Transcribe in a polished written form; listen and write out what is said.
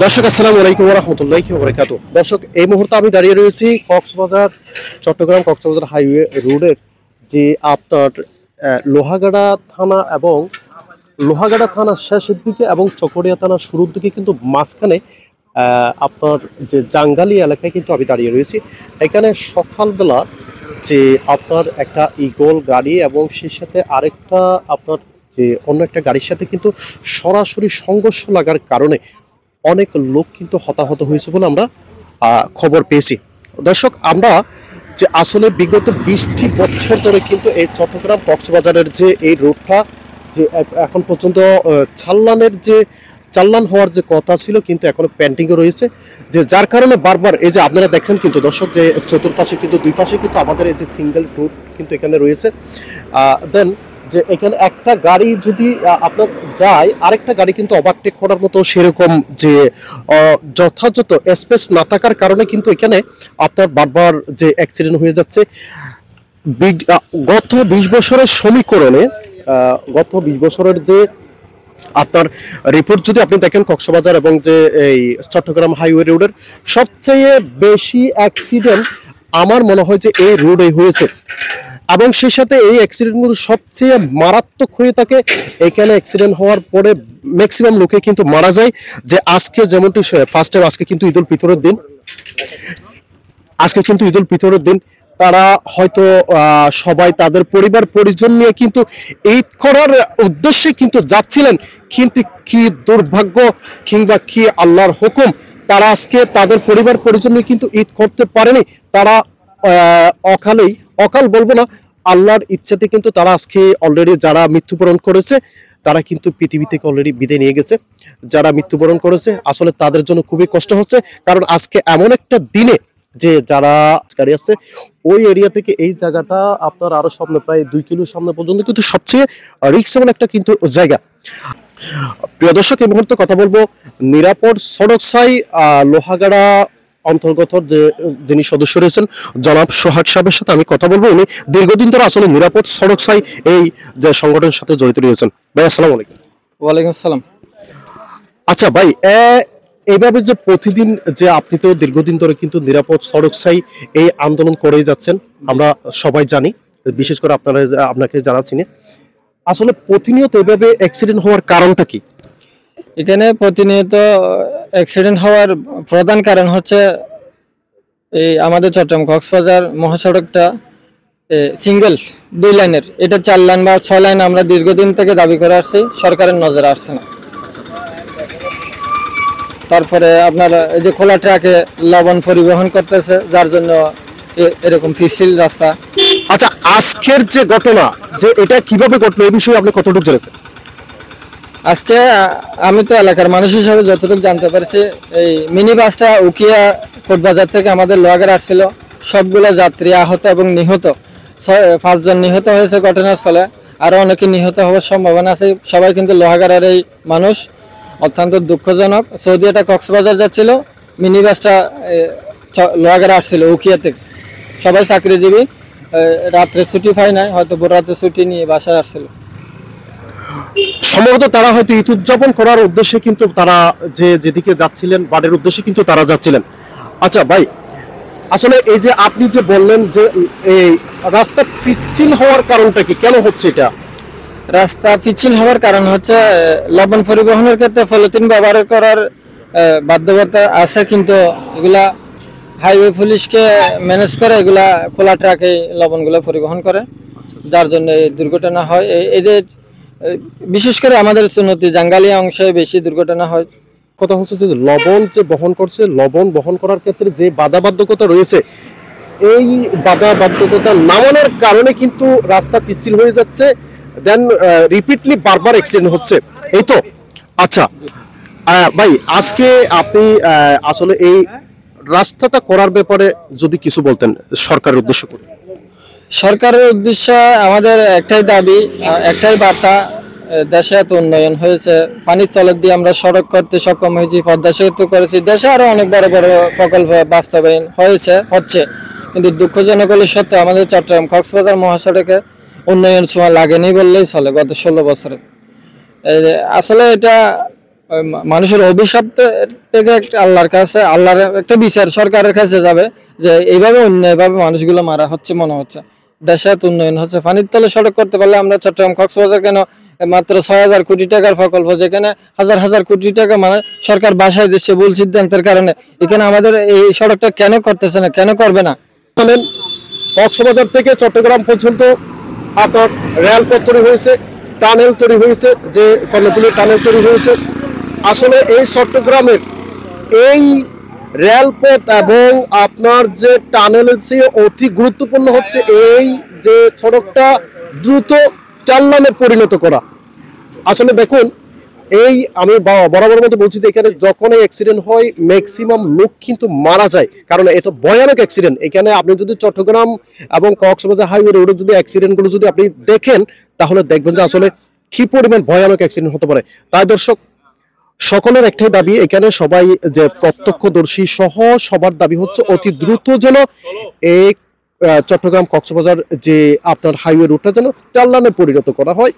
দর্শক আসসালামু আলাইকুম ওয়া রাহমাতুল্লাহি ওয়া বারাকাতুহু। দর্শক এই মুহূর্তে আমি দাঁড়িয়ে রয়েছি কক্সবাজার চট্টগ্রাম কক্সবাজার হাইওয়ে রোডের যে আপনার লোহাগাড়া থানা এবং লোহাগাড়া থানার শেষের দিকে এবং চকরিয়া থানার শুরুর দিকে কিন্তু মাঝখানে আপনার যে জাঙ্গালি এলাকায় কিন্তু আমি দাঁড়িয়ে রয়েছি। এখানে সকালবেলা যে আপনার একটা ইগল গাড়ি এবং সেই সাথে আরেকটা আপনার যে অন্য একটা গাড়ির সাথে কিন্তু সরাসরি সংঘর্ষ লাগার কারণে অনেক লোক কিন্তু হতাহত হয়েছে বলে আমরা খবর পেয়েছি। দর্শক আমরা যে আসলে বিগত 20টি বছর ধরে কিন্তু এই চট্টগ্রাম কক্সবাজারের যে এই রোডটা যে এখন পর্যন্ত চালান হওয়ার যে কথা ছিল কিন্তু এখনো পেন্ডিংয়ে রয়েছে, যে যার কারণে বারবার এই যে আপনারা দেখছেন কিন্তু দর্শক যে চতুর্পাশে কিন্তু দুই পাশে কিন্তু আমাদের এই যে সিঙ্গেল রোড কিন্তু এখানে রয়েছে। দেন যে এখানে একটা গাড়ি যদি আপনার যায় আরেকটা গাড়ি কিন্তু ওভারটেক করার মতো সেরকম যে যথাযথ স্পেস না থাকার কারণে কিন্তু এখানে আপনার বারবার যে অ্যাক্সিডেন্ট হয়ে যাচ্ছে। গত 20 বছরের সমীকরণে গত 20 বছরের যে আপনার রিপোর্ট যদি আপনি দেখেন কক্সবাজার এবং যে এই চট্টগ্রাম হাইওয়ে রোডের সবচেয়ে বেশি অ্যাক্সিডেন্ট আমার মনে হয় যে এই রোডে হয়েছে এবং সেই সাথে এই অ্যাক্সিডেন্টগুলো সবচেয়ে মারাত্মক হয়ে থাকে। এখানে অ্যাক্সিডেন্ট হওয়ার পরে ম্যাক্সিমাম লোকে কিন্তু মারা যায়। যে আজকে যেমনটি ফার্স্ট টাইম আজকে কিন্তু ঈদুল ফিতরের দিন তারা হয়তো সবাই তাদের পরিবার পরিজন নিয়ে কিন্তু ঈদ করার উদ্দেশ্যে কিন্তু যাচ্ছিলেন, কিন্তু কি দুর্ভাগ্য কিংবা কি আল্লাহর হুকুম তারা আজকে তাদের পরিবার পরিজন নিয়ে কিন্তু ঈদ করতে পারেনি। তারা অকাল বলবো না, আল্লাহর ইচ্ছাতে কিন্তু তারা আজকে অলরেডি যারা মৃত্যুবরণ করেছে তারা কিন্তু পৃথিবী থেকে অলরেডি বিদায় নিয়ে গেছে। যারা মৃত্যুবরণ করেছে আসলে তাদের জন্য খুবই কষ্ট হচ্ছে, কারণ আজকে এমন একটা দিনে যে যারা গাড়ি আসছে ওই এরিয়া থেকে এই জায়গাটা আপনার আরো সামনে প্রায় 2 কিলো সামনে পর্যন্ত কিন্তু সবচেয়ে রিস্কেবল একটা কিন্তু জায়গা। প্রিয় দর্শক এই মুহূর্তে কথা বলবো নিরাপদ সড়কসাই লোহাগাড়া অন্তর্গত যে যিনি সদস্য রয়েছেন জনাব সোহাগ সাহেবের সাথে আমি কথা বলবো। উনি দীর্ঘদিন ধরে আসলে নিরাপদ সড়কসাই এই যে সংগঠনের সাথে জড়িত রয়েছেন। ভাই আসসালামু আলাইকুম। ওয়ালাইকুম আসসালাম। আচ্ছা ভাই, এইভাবে যে প্রতিদিন যে আপনি তো দীর্ঘদিন ধরে কিন্তু নিরাপদ সড়কসাই এই আন্দোলন করেই যাচ্ছেন, আমরা সবাই জানি, বিশেষ করে আপনাকে জানাচ্ছি না, আসলে প্রতিনিয়ত এভাবে অ্যাক্সিডেন্ট হওয়ার কারণটা কি? এখানে প্রতিনিয়ত অ্যাক্সিডেন্ট হওয়ার প্রধান কারণ হচ্ছে এই আমাদের চট্টগ্রাম কক্সবাজার মহাসড়কটা সিঙ্গেল 2 লাইনের, এটা 4 লাইন বা 6 লাইন আমরা দীর্ঘদিন থেকে দাবি করে আসছি, সরকারের নজরে আসছে না। তারপরে আপনার এই যে খোলা ট্রাকে লবণ পরিবহন করতেছে, যার জন্য এরকম পিচ্ছিল রাস্তা। আচ্ছা, আজকের যে ঘটনা যে এটা কিভাবে ঘটলো এই বিষয়ে আপনি কতটুকু জানেন? আজকে আমি তো এলাকার মানুষ হিসাবে যতটুকু জানতে পারছি, এই মিনি বাসটা উকিয়া কোটবাজার থেকে আমাদের লোহাগাড়া আসছিল, সবগুলো যাত্রী আহত এবং নিহত, 5 জন নিহত হয়েছে ঘটনাস্থলে, আরো অনেকে নিহত হওয়ার সম্ভাবনা আছে। সবাই কিন্তু লোহাগাড়ার এই মানুষ, অত্যন্ত দুঃখজনক। সৌদিয়াটা কক্সবাজার যাচ্ছিল, মিনি বাসটা লোহাগাড়া আসছিল উকিয়া থেকে, সবাই চাকরিজীবী, রাত্রে ছুটি পায় নাই, হয়তো ভোর রাতে ছুটি নিয়ে বাসায় আসছিল। সম্ভবত তারা হয়তো ঈদ উদযাপন করার উদ্দেশ্যে কিন্তু তারা যেদিকে যাচ্ছিলেন বাড়ির উদ্দেশ্যে কিন্তু তারা যাচ্ছিলেন। আচ্ছা ভাই, আসলে এই যে আপনি যে বললেন যে এই রাস্তা পিচ্ছিল হওয়ার কারণটা কি, কেন হচ্ছে এটা? রাস্তা পিচ্ছিল হওয়ার কারণ হচ্ছে লবণ পরিবহনের ক্ষেত্রে পলিথিন ব্যবহার করার বাধ্যবাধকতা আছে, কিন্তু এগুলা হাইওয়ে পুলিশকে ম্যানেজ করে এগুলা খোলা ট্রাকে লবণগুলো পরিবহন করে, যার জন্য এই দুর্ঘটনা হয়। এই যে বিশেষ করে আমাদের চুনতি জাঙ্গালিয়া অংশে বেশি দুর্ঘটনা হয়। কথা হচ্ছে যে লবণ যে বহন করছে, লবণ বহন করার ক্ষেত্রে যে বাধাবাধ্যকতা রয়েছে, এই বাধাবাধ্যকতা নামানোর কারণে কিন্তু রাস্তা পিচ্ছিল হয়ে যাচ্ছে, দেন রিপিটলি বারবার অ্যাক্সিডেন্ট হচ্ছে, এই তো। আচ্ছা ভাই, আজকে আপনি আসলে এই রাস্তাটা করার ব্যাপারে যদি কিছু বলতেন সরকারের উদ্দেশ্য করে। সরকারের উদ্দেশ্যে আমাদের একটাই দাবি, একটাই বার্তা, দেশে এত উন্নয়ন হয়েছে, পানির তলের দিয়ে আমরা সড়ক করতে সক্ষম হয়েছি, পদ্মা সেতু করেছি, দেশে আরো অনেক বড় বড় প্রকল্প বাস্তবায়ন হচ্ছে, কিন্তু দুঃখজনক হলে সত্য আমাদের চট্টগ্রাম কক্সবাজার মহাসড়কে উন্নয়ন ছোঁয়া লাগেনি বললেই চলে গত 16 বছরে। আসলে এটা মানুষের অভিশাপ থেকে একটা আল্লাহর কাছে, আল্লাহর একটা বিচার সরকারের কাছে যাবে যে এইভাবে অন্যায়ভাবে মানুষগুলো মারা হচ্ছে। মনে হচ্ছে দেশে এত উন্নয়ন হচ্ছে, পানির তলে সড়ক করতে পারলে আমরা চট্টগ্রাম কক্সবাজার কেন মাত্র 6,000 কোটি টাকার প্রকল্প, যেখানে হাজার হাজার কোটি টাকা মানে সরকার বাসায় দিচ্ছে ভুল সিদ্ধান্তের কারণে, এখানে আমাদের এই সড়কটা কেন করতেছে না, কেন করবে না? জানেন কক্সবাজার থেকে চট্টগ্রাম পর্যন্ত আপনার রেলপথ তৈরি হয়েছে, টানেল তৈরি হয়েছে, যে কর্ণফুলী টানেল তৈরি হয়েছে। আসলে এই চট্টগ্রামের এই রেলপথ এবং আপনার যে টানেলের চেয়ে অতি গুরুত্বপূর্ণ হচ্ছে এই যে সড়কটা দ্রুত চার লানে পরিণত করা। আসলে দেখুন, এই আমি বরাবর মতো বলছি যে এখানে যখন এই অ্যাক্সিডেন্ট হয় ম্যাক্সিমাম লোক কিন্তু মারা যায়, কারণ এটা ভয়ানক অ্যাক্সিডেন্ট। এখানে আপনি যদি চট্টগ্রাম এবং কক্সবাজার হাইওয়ে রোডে যদি অ্যাক্সিডেন্টগুলো যদি আপনি দেখেন তাহলে দেখবেন যে আসলে কি পরিমাণ ভয়ানক অ্যাক্সিডেন্ট হতে পারে। তাই দর্শক, সকলের একটাই দাবি, এখানে সবাই যে প্রত্যক্ষদর্শী সহ সবার দাবি হচ্ছে অতি দ্রুত যেন এই চট্টগ্রাম কক্সবাজার যে আপনার হাইওয়ে রুটটা যেন চার লানে পরিণত করা হয়।